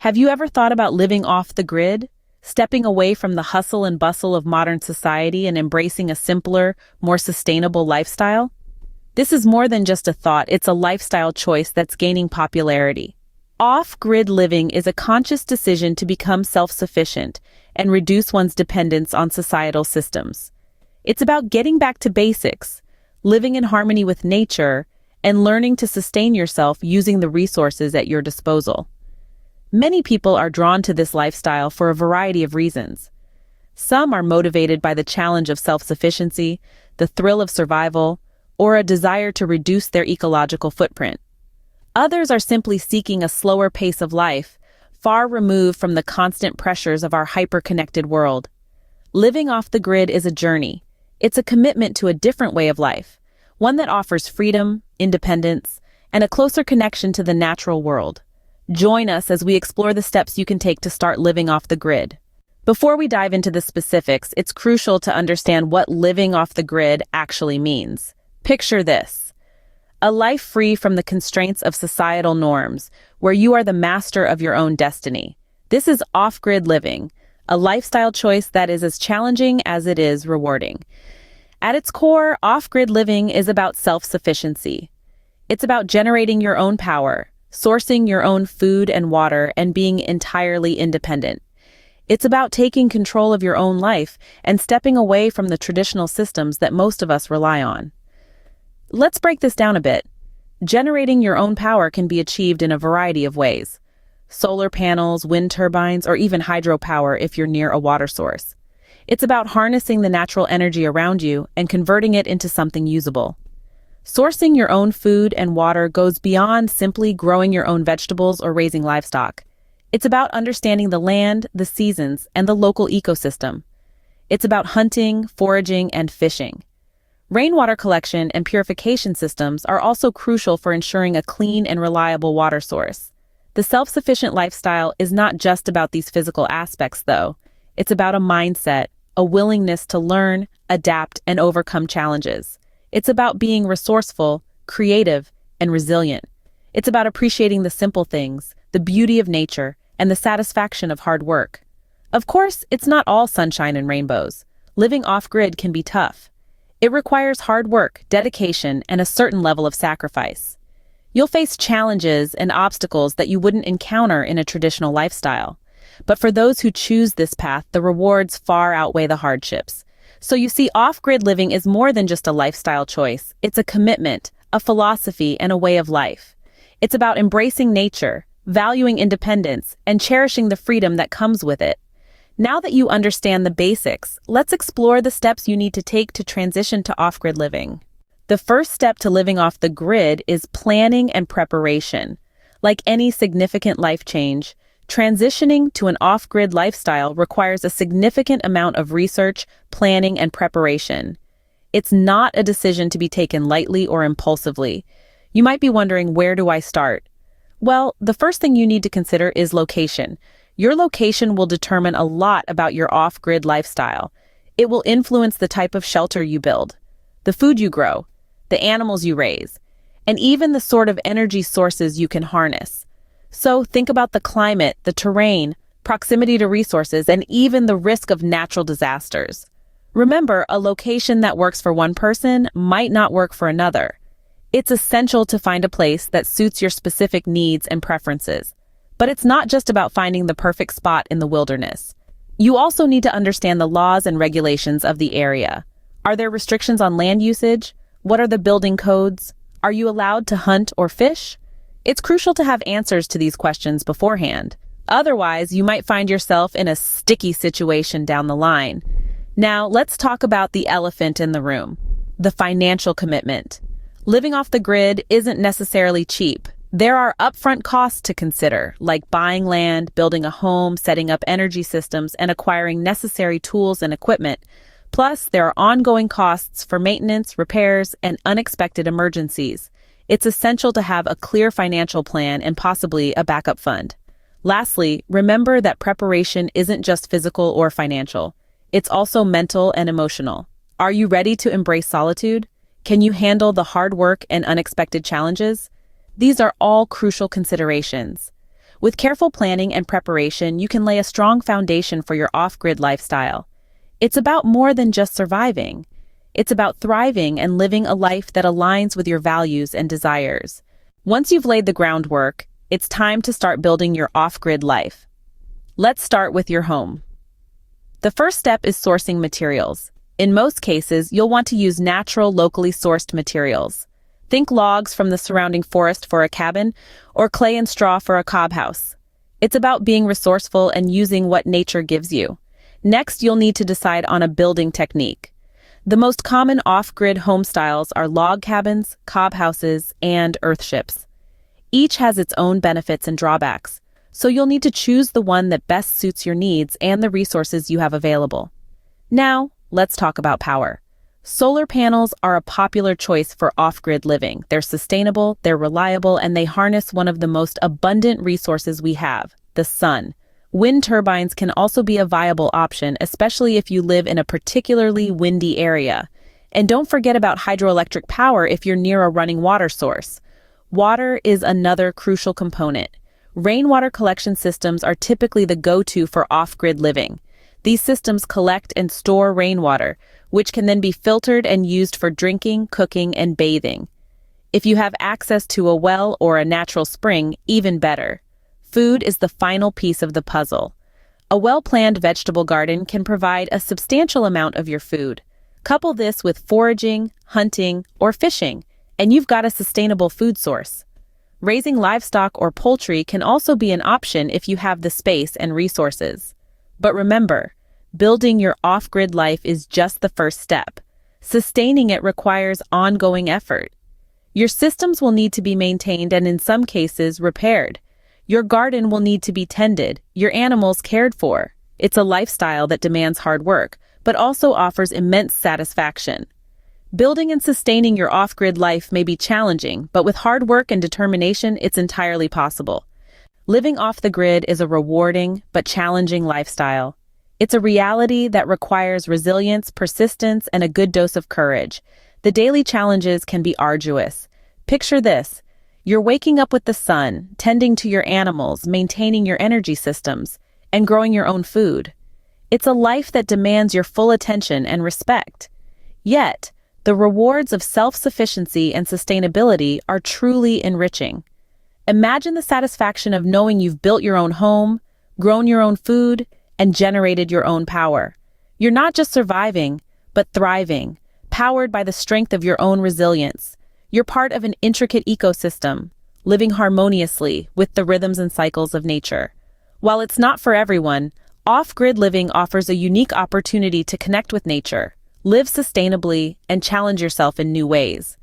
Have you ever thought about living off the grid? Stepping away from the hustle and bustle of modern society and embracing a simpler, more sustainable lifestyle? This is more than just a thought, it's a lifestyle choice that's gaining popularity. Off-grid living is a conscious decision to become self-sufficient and reduce one's dependence on societal systems. It's about getting back to basics, living in harmony with nature, and learning to sustain yourself using the resources at your disposal. Many people are drawn to this lifestyle for a variety of reasons. Some are motivated by the challenge of self-sufficiency, the thrill of survival, or a desire to reduce their ecological footprint. Others are simply seeking a slower pace of life, far removed from the constant pressures of our hyper-connected world. Living off the grid is a journey. It's a commitment to a different way of life, one that offers freedom, independence, and a closer connection to the natural world. Join us as we explore the steps you can take to start living off the grid. Before we dive into the specifics, it's crucial to understand what living off the grid actually means. Picture this: a life free from the constraints of societal norms, where you are the master of your own destiny. This is off-grid living, a lifestyle choice that is as challenging as it is rewarding. At its core, off-grid living is about self-sufficiency. It's about generating your own power, sourcing your own food and water, and being entirely independent. It's about taking control of your own life and stepping away from the traditional systems that most of us rely on. Let's break this down a bit. Generating your own power can be achieved in a variety of ways: solar panels, wind turbines, or even hydropower if you're near a water source. It's about harnessing the natural energy around you and converting it into something usable. Sourcing your own food and water goes beyond simply growing your own vegetables or raising livestock. It's about understanding the land, the seasons, and the local ecosystem. It's about hunting, foraging, and fishing. Rainwater collection and purification systems are also crucial for ensuring a clean and reliable water source. The self-sufficient lifestyle is not just about these physical aspects, though. It's about a mindset, a willingness to learn, adapt, and overcome challenges. It's about being resourceful, creative, and resilient. It's about appreciating the simple things, the beauty of nature, and the satisfaction of hard work. Of course, it's not all sunshine and rainbows. Living off-grid can be tough. It requires hard work, dedication, and a certain level of sacrifice. You'll face challenges and obstacles that you wouldn't encounter in a traditional lifestyle. But for those who choose this path, the rewards far outweigh the hardships. So you see, off-grid living is more than just a lifestyle choice. It's a commitment, a philosophy, and a way of life. It's about embracing nature, valuing independence, and cherishing the freedom that comes with it. Now that you understand the basics, let's explore the steps you need to take to transition to off-grid living. The first step to living off the grid is planning and preparation. Like any significant life change, transitioning to an off-grid lifestyle requires a significant amount of research, planning, and preparation. It's not a decision to be taken lightly or impulsively. You might be wondering, where do I start? Well, the first thing you need to consider is location. Your location will determine a lot about your off-grid lifestyle. It will influence the type of shelter you build, the food you grow, the animals you raise, and even the sort of energy sources you can harness. So think about the climate, the terrain, proximity to resources, and even the risk of natural disasters. Remember, a location that works for one person might not work for another. It's essential to find a place that suits your specific needs and preferences. But it's not just about finding the perfect spot in the wilderness. You also need to understand the laws and regulations of the area. Are there restrictions on land usage? What are the building codes? Are you allowed to hunt or fish? It's crucial to have answers to these questions beforehand. Otherwise, you might find yourself in a sticky situation down the line. Now, let's talk about the elephant in the room, the financial commitment. Living off the grid isn't necessarily cheap. There are upfront costs to consider, like buying land, building a home, setting up energy systems, and acquiring necessary tools and equipment. Plus, there are ongoing costs for maintenance, repairs, and unexpected emergencies. It's essential to have a clear financial plan and possibly a backup fund. Lastly, remember that preparation isn't just physical or financial. It's also mental and emotional. Are you ready to embrace solitude? Can you handle the hard work and unexpected challenges? These are all crucial considerations. With careful planning and preparation, you can lay a strong foundation for your off-grid lifestyle. It's about more than just surviving. It's about thriving and living a life that aligns with your values and desires. Once you've laid the groundwork, it's time to start building your off-grid life. Let's start with your home. The first step is sourcing materials. In most cases, you'll want to use natural, locally sourced materials. Think logs from the surrounding forest for a cabin, or clay and straw for a cob house. It's about being resourceful and using what nature gives you. Next, you'll need to decide on a building technique. The most common off-grid home styles are log cabins, cob houses, and earthships. Each has its own benefits and drawbacks, so you'll need to choose the one that best suits your needs and the resources you have available. Now, let's talk about power. Solar panels are a popular choice for off-grid living. They're sustainable, they're reliable, and they harness one of the most abundant resources we have, the sun. Wind turbines can also be a viable option, especially if you live in a particularly windy area. And don't forget about hydroelectric power if you're near a running water source. Water is another crucial component. Rainwater collection systems are typically the go-to for off-grid living. These systems collect and store rainwater, which can then be filtered and used for drinking, cooking, and bathing. If you have access to a well or a natural spring, even better. Food is the final piece of the puzzle. A well-planned vegetable garden can provide a substantial amount of your food. Couple this with foraging, hunting, or fishing, and you've got a sustainable food source. Raising livestock or poultry can also be an option if you have the space and resources. But remember, building your off-grid life is just the first step. Sustaining it requires ongoing effort. Your systems will need to be maintained and in some cases repaired. Your garden will need to be tended, your animals cared for. It's a lifestyle that demands hard work, but also offers immense satisfaction. Building and sustaining your off-grid life may be challenging, but with hard work and determination, it's entirely possible. Living off the grid is a rewarding but challenging lifestyle. It's a reality that requires resilience, persistence, and a good dose of courage. The daily challenges can be arduous. Picture this. You're waking up with the sun, tending to your animals, maintaining your energy systems, and growing your own food. It's a life that demands your full attention and respect. Yet, the rewards of self-sufficiency and sustainability are truly enriching. Imagine the satisfaction of knowing you've built your own home, grown your own food, and generated your own power. You're not just surviving, but thriving, powered by the strength of your own resilience. You're part of an intricate ecosystem, living harmoniously with the rhythms and cycles of nature. While it's not for everyone, off-grid living offers a unique opportunity to connect with nature, live sustainably, and challenge yourself in new ways.